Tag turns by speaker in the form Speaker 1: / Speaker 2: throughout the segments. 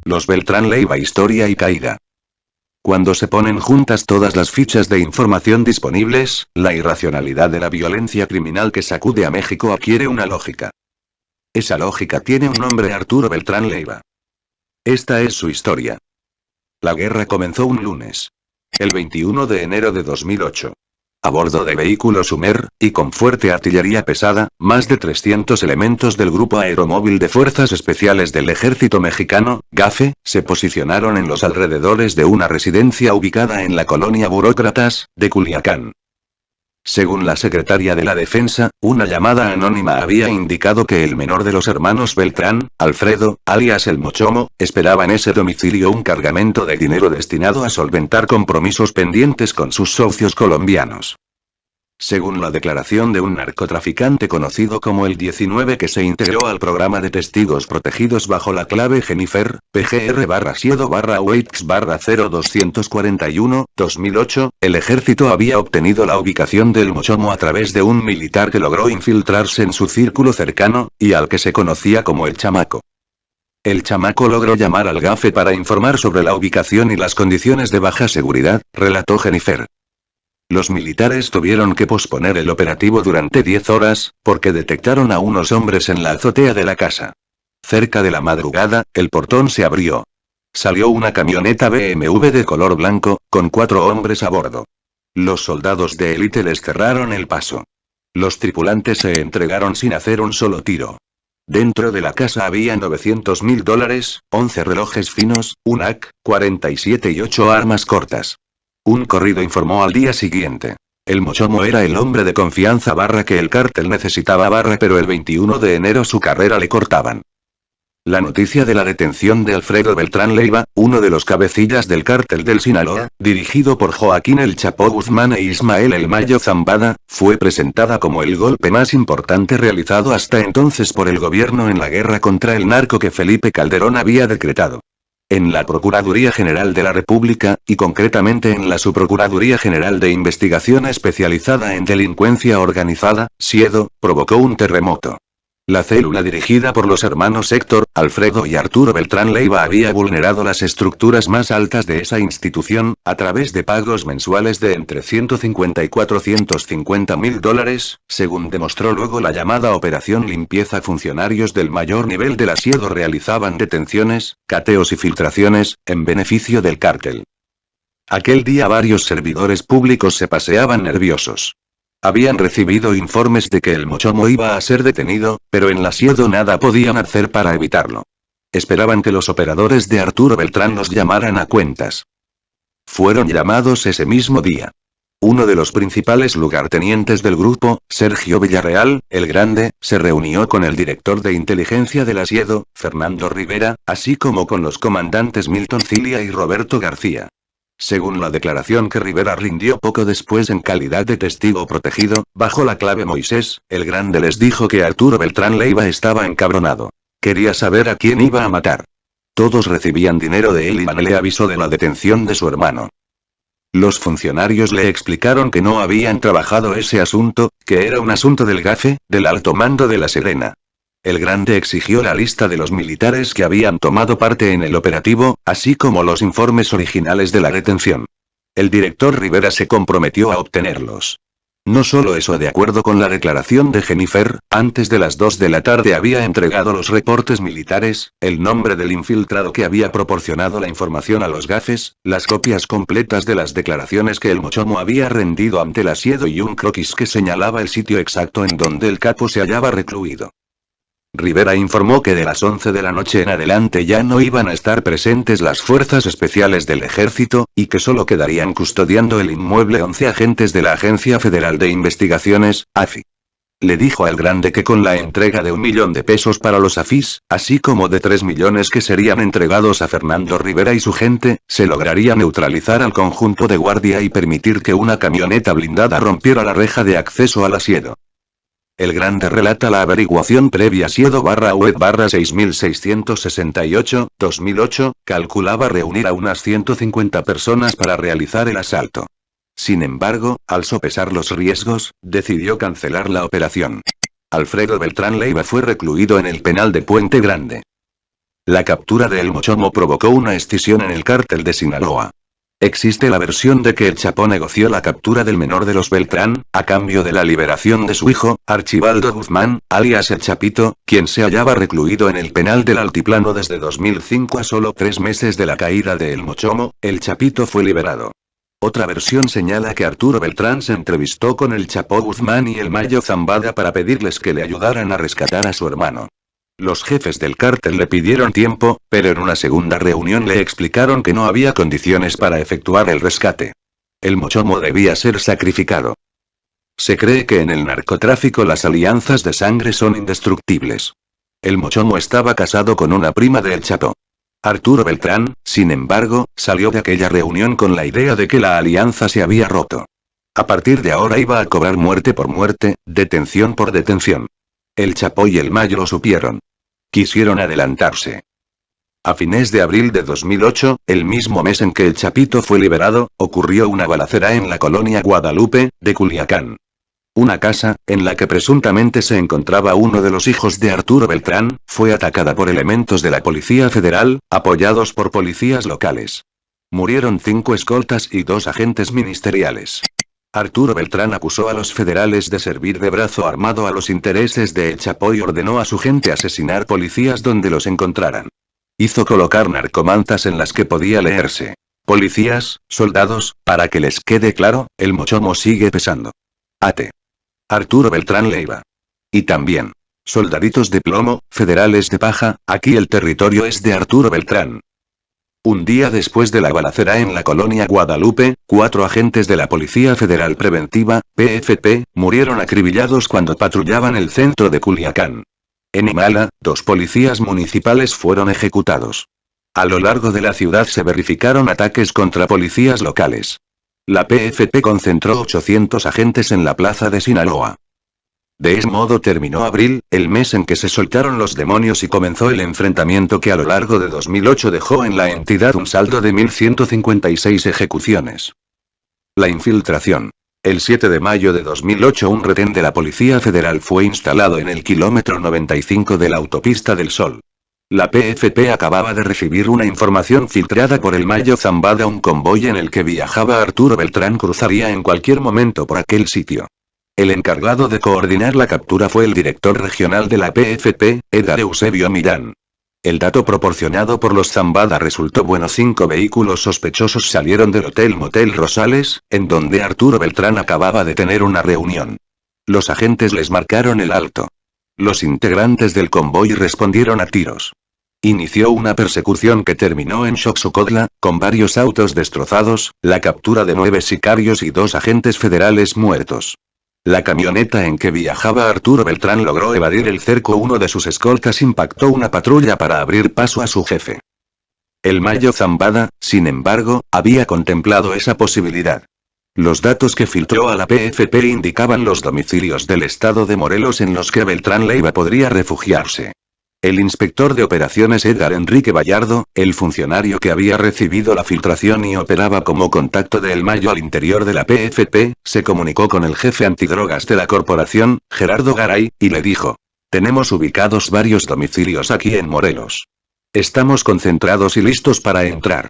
Speaker 1: Los Beltrán Leiva, historia y caída. Cuando se ponen juntas todas las fichas de información disponibles, la irracionalidad de la violencia criminal que sacude a México adquiere una lógica. Esa lógica tiene un nombre: Arturo Beltrán Leiva. Esta es su historia. La guerra comenzó un lunes. El 21 de enero de 2008. A bordo de vehículos Hummer, y con fuerte artillería pesada, más de 300 elementos del Grupo Aeromóvil de Fuerzas Especiales del Ejército Mexicano, GAFE, se posicionaron en los alrededores de una residencia ubicada en la colonia Burócratas, de Culiacán. Según la secretaria de la Defensa, una llamada anónima había indicado que el menor de los hermanos Beltrán, Alfredo, alias el Mochomo, esperaba en ese domicilio un cargamento de dinero destinado a solventar compromisos pendientes con sus socios colombianos. Según la declaración de un narcotraficante conocido como el 19 que se integró al programa de testigos protegidos bajo la clave Jennifer, PGR/Siedo/Waits/0241-2008, el ejército había obtenido la ubicación del Mochomo a través de un militar que logró infiltrarse en su círculo cercano, y al que se conocía como el Chamaco. El Chamaco logró llamar al GAFE para informar sobre la ubicación y las condiciones de baja seguridad, relató Jennifer. Los militares tuvieron que posponer el operativo durante 10 horas, porque detectaron a unos hombres en la azotea de la casa. Cerca de la madrugada, el portón se abrió. Salió una camioneta BMW de color blanco, con 4 hombres a bordo. Los soldados de élite les cerraron el paso. Los tripulantes se entregaron sin hacer un solo tiro. Dentro de la casa había $900.000, 11 relojes finos, un AK-47 y 8 armas cortas. Un corrido informó al día siguiente. El Mochomo era el hombre de confianza que el cártel necesitaba pero el 21 de enero su carrera le cortaban. La noticia de la detención de Alfredo Beltrán Leiva, uno de los cabecillas del cártel del Sinaloa, dirigido por Joaquín El Chapo Guzmán e Ismael El Mayo Zambada, fue presentada como el golpe más importante realizado hasta entonces por el gobierno en la guerra contra el narco que Felipe Calderón había decretado. En la Procuraduría General de la República, y concretamente en la Subprocuraduría General de Investigación Especializada en Delincuencia Organizada, SIEDO, provocó un terremoto. La célula dirigida por los hermanos Héctor, Alfredo y Arturo Beltrán Leiva había vulnerado las estructuras más altas de esa institución, a través de pagos mensuales de entre $150 y $450.000, según demostró luego la llamada Operación Limpieza. Funcionarios del mayor nivel de la SIEDO realizaban detenciones, cateos y filtraciones, en beneficio del cártel. Aquel día varios servidores públicos se paseaban nerviosos. Habían recibido informes de que el Mochomo iba a ser detenido, pero en la SIEDO nada podían hacer para evitarlo. Esperaban que los operadores de Arturo Beltrán los llamaran a cuentas. Fueron llamados ese mismo día. Uno de los principales lugartenientes del grupo, Sergio Villarreal, el Grande, se reunió con el director de inteligencia de la SIEDO, Fernando Rivera, así como con los comandantes Milton Cilia y Roberto García. Según la declaración que Rivera rindió poco después en calidad de testigo protegido, bajo la clave Moisés, el Grande les dijo que Arturo Beltrán Leiva estaba encabronado. Quería saber a quién iba a matar. Todos recibían dinero de él y le avisó de la detención de su hermano. Los funcionarios le explicaron que no habían trabajado ese asunto, que era un asunto del GAFE, del alto mando de la Serena. El Grande exigió la lista de los militares que habían tomado parte en el operativo, así como los informes originales de la detención. El director Rivera se comprometió a obtenerlos. No solo eso, de acuerdo con la declaración de Jennifer, antes de las 2 de la tarde había entregado los reportes militares, el nombre del infiltrado que había proporcionado la información a los GAFES, las copias completas de las declaraciones que el Mochomo había rendido ante la SIEDO y un croquis que señalaba el sitio exacto en donde el capo se hallaba recluido. Rivera informó que de las 11 de la noche en adelante ya no iban a estar presentes las fuerzas especiales del ejército, y que solo quedarían custodiando el inmueble 11 agentes de la Agencia Federal de Investigaciones, AFI. Le dijo al Grande que con la entrega de $1 millón para los AFIs, así como de 3 millones que serían entregados a Fernando Rivera y su gente, se lograría neutralizar al conjunto de guardia y permitir que una camioneta blindada rompiera la reja de acceso a la SIEDO. El Grande relata la averiguación previa. SIEDO/web/6668, 2008, calculaba reunir a unas 150 personas para realizar el asalto. Sin embargo, al sopesar los riesgos, decidió cancelar la operación. Alfredo Beltrán Leiva fue recluido en el penal de Puente Grande. La captura de El Mochomo provocó una escisión en el cártel de Sinaloa. Existe la versión de que el Chapo negoció la captura del menor de los Beltrán, a cambio de la liberación de su hijo, Archibaldo Guzmán, alias El Chapito, quien se hallaba recluido en el penal del Altiplano desde 2005 a solo 3 meses de la caída de El Mochomo. El Chapito fue liberado. Otra versión señala que Arturo Beltrán se entrevistó con el Chapo Guzmán y el Mayo Zambada para pedirles que le ayudaran a rescatar a su hermano. Los jefes del cártel le pidieron tiempo, pero en una segunda reunión le explicaron que no había condiciones para efectuar el rescate. El Mochomo debía ser sacrificado. Se cree que en el narcotráfico las alianzas de sangre son indestructibles. El Mochomo estaba casado con una prima de El Chapo. Arturo Beltrán, sin embargo, salió de aquella reunión con la idea de que la alianza se había roto. A partir de ahora iba a cobrar muerte por muerte, detención por detención. El Chapo y el Mayo lo supieron. Quisieron adelantarse. A fines de abril de 2008, el mismo mes en que el Chapito fue liberado, ocurrió una balacera en la colonia Guadalupe, de Culiacán. Una casa, en la que presuntamente se encontraba uno de los hijos de Arturo Beltrán, fue atacada por elementos de la Policía Federal, apoyados por policías locales. Murieron 5 escoltas y 2 agentes ministeriales. Arturo Beltrán acusó a los federales de servir de brazo armado a los intereses de El Chapo y ordenó a su gente asesinar policías donde los encontraran. Hizo colocar narcomantas en las que podía leerse: policías, soldados, para que les quede claro, el Mochomo sigue pesando. Ate. Arturo Beltrán Leiva. Y también: soldaditos de plomo, federales de paja, aquí el territorio es de Arturo Beltrán. Un día después de la balacera en la colonia Guadalupe, 4 agentes de la Policía Federal Preventiva, PFP, murieron acribillados cuando patrullaban el centro de Culiacán. En Himala, 2 policías municipales fueron ejecutados. A lo largo de la ciudad se verificaron ataques contra policías locales. La PFP concentró 800 agentes en la plaza de Sinaloa. De ese modo terminó abril, el mes en que se soltaron los demonios y comenzó el enfrentamiento que a lo largo de 2008 dejó en la entidad un saldo de 1156 ejecuciones. La infiltración. El 7 de mayo de 2008 un retén de la Policía Federal fue instalado en el kilómetro 95 de la Autopista del Sol. La PFP acababa de recibir una información filtrada por el Mayo Zambada: un convoy en el que viajaba Arturo Beltrán cruzaría en cualquier momento por aquel sitio. El encargado de coordinar la captura fue el director regional de la PFP, Edgar Eusebio Millán. El dato proporcionado por los Zambada resultó bueno: 5 vehículos sospechosos salieron del Hotel Motel Rosales, en donde Arturo Beltrán acababa de tener una reunión. Los agentes les marcaron el alto. Los integrantes del convoy respondieron a tiros. Inició una persecución que terminó en Xoxocotla, con varios autos destrozados, la captura de 9 sicarios y 2 agentes federales muertos. La camioneta en que viajaba Arturo Beltrán logró evadir el cerco. Uno de sus escoltas impactó una patrulla para abrir paso a su jefe. El Mayo Zambada, sin embargo, había contemplado esa posibilidad. Los datos que filtró a la PFP indicaban los domicilios del estado de Morelos en los que Beltrán Leiva podría refugiarse. El inspector de operaciones Edgar Enrique Vallardo, el funcionario que había recibido la filtración y operaba como contacto de El Mayo al interior de la PFP, se comunicó con el jefe antidrogas de la corporación, Gerardo Garay, y le dijo: tenemos ubicados varios domicilios aquí en Morelos. Estamos concentrados y listos para entrar.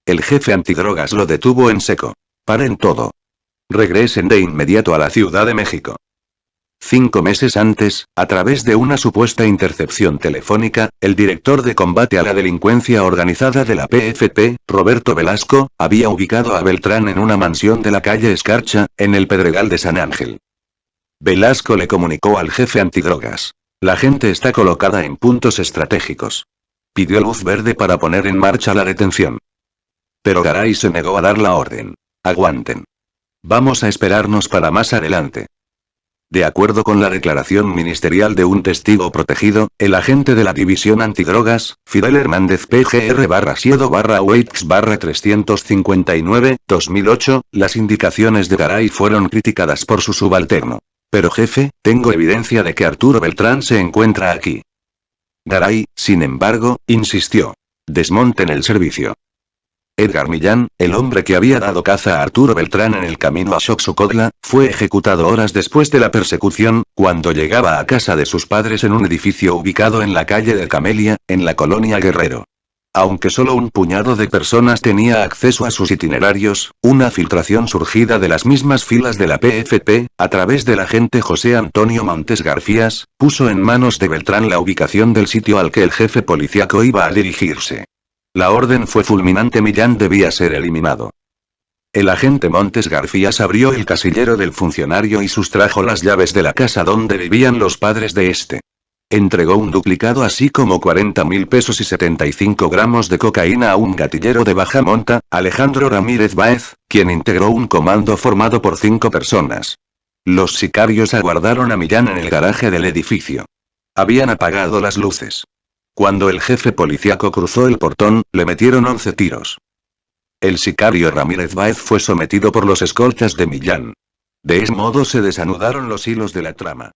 Speaker 1: El jefe antidrogas lo detuvo en seco. Paren todo. Regresen de inmediato a la Ciudad de México. 5 meses antes, a través de una supuesta intercepción telefónica, el director de combate a la delincuencia organizada de la PFP, Roberto Velasco, había ubicado a Beltrán en una mansión de la calle Escarcha, en el Pedregal de San Ángel. Velasco le comunicó al jefe antidrogas: la gente está colocada en puntos estratégicos. Pidió luz verde para poner en marcha la detención. Pero Garay se negó a dar la orden. Aguanten. Vamos a esperarnos para más adelante. De acuerdo con la declaración ministerial de un testigo protegido, el agente de la División Antidrogas, Fidel Hernández PGR-Siedo-Waits-359, 2008, las indicaciones de Garay fueron criticadas por su subalterno. Pero jefe, tengo evidencia de que Arturo Beltrán se encuentra aquí. Garay, sin embargo, insistió. Desmonten el servicio. Edgar Millán, el hombre que había dado caza a Arturo Beltrán en el camino a Xochocotla, fue ejecutado horas después de la persecución, cuando llegaba a casa de sus padres en un edificio ubicado en la calle de Camelia, en la colonia Guerrero. Aunque solo un puñado de personas tenía acceso a sus itinerarios, una filtración surgida de las mismas filas de la PFP, a través del agente José Antonio Montes Garcías, puso en manos de Beltrán la ubicación del sitio al que el jefe policíaco iba a dirigirse. La orden fue fulminante: Millán debía ser eliminado. El agente Montes Garcías abrió el casillero del funcionario y sustrajo las llaves de la casa donde vivían los padres de este. Entregó un duplicado así como 40.000 pesos y 75 gramos de cocaína a un gatillero de baja monta, Alejandro Ramírez Báez, quien integró un comando formado por 5 personas. Los sicarios aguardaron a Millán en el garaje del edificio. Habían apagado las luces. Cuando el jefe policíaco cruzó el portón, le metieron 11 tiros. El sicario Ramírez Báez fue sometido por los escoltas de Millán. De ese modo se desanudaron los hilos de la trama.